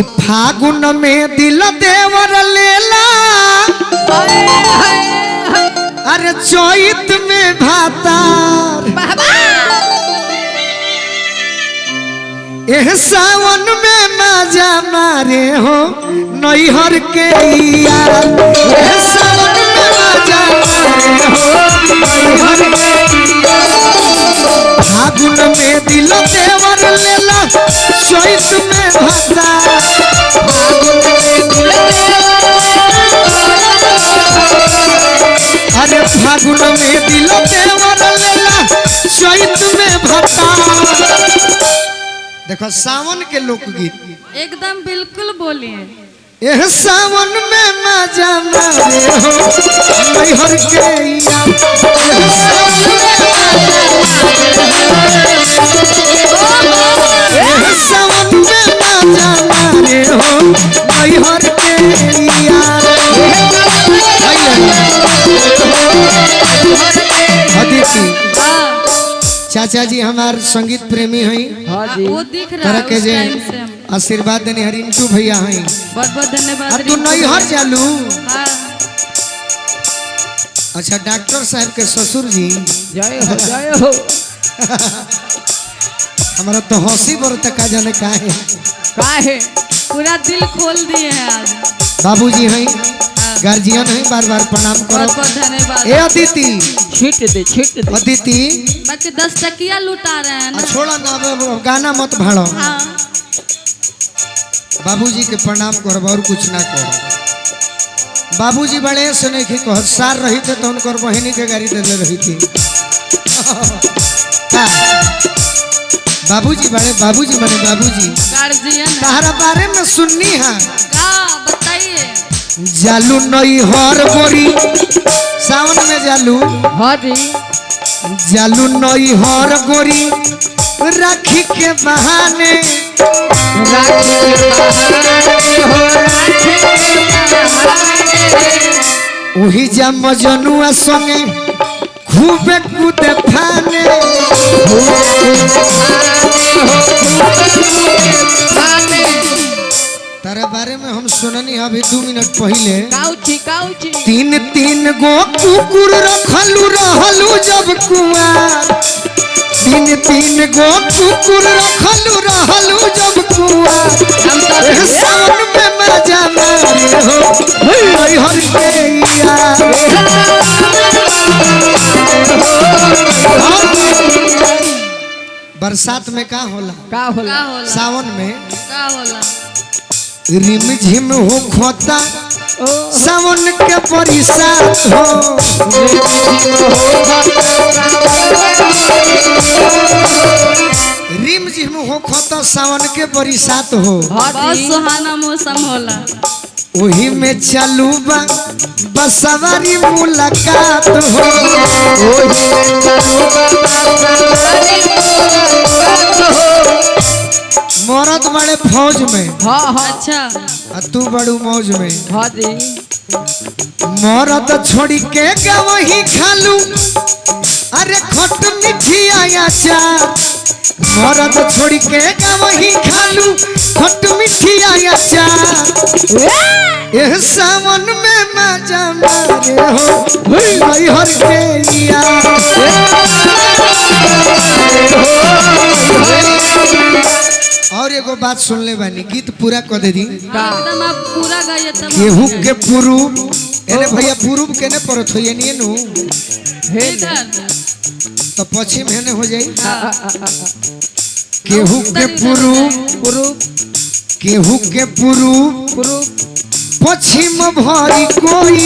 फागुन में दिल देवर लेला, अरे चैत में भातार, एह सावन में मजा मारे हो नैहर के यार, एह सावन में मजा मारे हो नैहर के यार। फागुन में दिल देवर लेला, चैत में भातार, अरे फागुन में दिल देवर लेला, चैत में भातार। देखो सावन के लोकगीत एकदम बिल्कुल बोलिए। एह सावन में मजा मारे हो नैहर के यार, एह सावन में मजा मारे हो नैहर के यार। अदिति चाचा जी हमार संगीत प्रेमी हैं, वो दिख रहा है के जे उस टाइम से हम। आशीर्वाद देने हरिंटू भैया हैं, बहुत बहुत धन्यवाद। तू नैहर चालू। हाँ। अच्छा डॉक्टर साहब के ससुर जी जय हो जय हो। हमारा तो हंसी बरता का जाने का है पूरा दिल खोल दिए हैं आज। बाबूजी हैं, गार्जियन हैं, बार बार प्रणाम करो। बहुत बहुत धन्यवाद। ए अदिति छीट दे अदिति, बाकी 10 टकिया लुटा रहे हैं ना। छोड़ा ना अब गाना मत भाड़ो। हाँ। बाबूजी के प्रणाम करो और कुछ ना करो। बाबूजी बड़े से नहीं कि कह सार रही थे तो उनकर बहनी के गाड़ी दे रही थी। बाबूजी बड़े, बाबूजी बड़े, बाबूजी गार्जियन तारा बारे में सुननी है। बताइए। जालू नई हर गोरी सावन में जालू, हाँ जी जालू नई हर गोरी राखी के बहाने, वही जा मजनुआ संगे खूबे कूदे फाने, तारे बारे में हम सुननी अभी 2 मिनट पहले। काउची तीन तीन गो कुकुर रखलू रहलू जब कुआर, तीन तीन गो कुकुर रखलू रहलू जब कुआर, एह सावन में मजा मारे हो नैहर के यार। बरसात में का होला, सावन में का होला? रिम झिम हो खोता सावन के बरसात हो, रिम झिम हो खोता सावन के बरसात हो। बहुत सुहाना मौसम होला। वही में चालू बा बसवारी मुलाकात हो, मरद बड़े फौज में, अच्छा आ तू बड़ू मौज में। हाँ जी मरद छोड़ी के गवही खालू, अरे खट मीठी आया चार, मरद छोड़ी के गवही खालू खट मीठी आया चार, एह सावन में मजा मारे हो नैहर के यार। और एगो बात सुन ले बानी, गीत पूरा कर दे दी। एकदम आप पूरा गाइए तब। केहू के पुरूब एने भैया पुरूब केने परत हो यानी नु तो पश्चिम हेने हो जाई। केहू के पुरूब, केहू के पुरूब पश्चिम भरी कोई,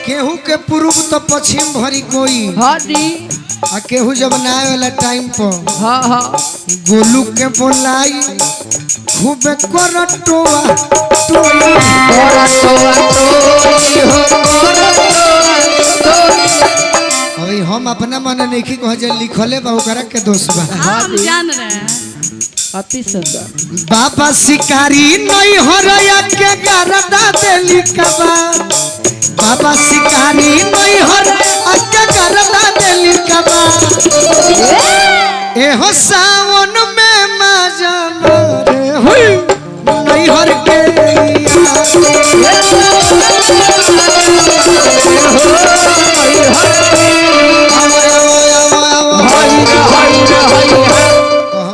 केहू के पूर्व तो पश्चिम भरी कोई। हाँ जी आ केहू जब ना आए वाला टाइम पर हाँ गोलू के बोलाई खूब करटोआ टोई। अभी हम अपना मन नहीं की कह जे लिखले बा ओकरा के दोस्त बा। हम जान रहे हैं। अति सुंदर बाबा शिकारी नहीं हरया के गरदा देली कबा, बाबा शिकारी नैहर अक्का करदा दिल कबा एहो सावन में मजा मारे हो नैहर के यार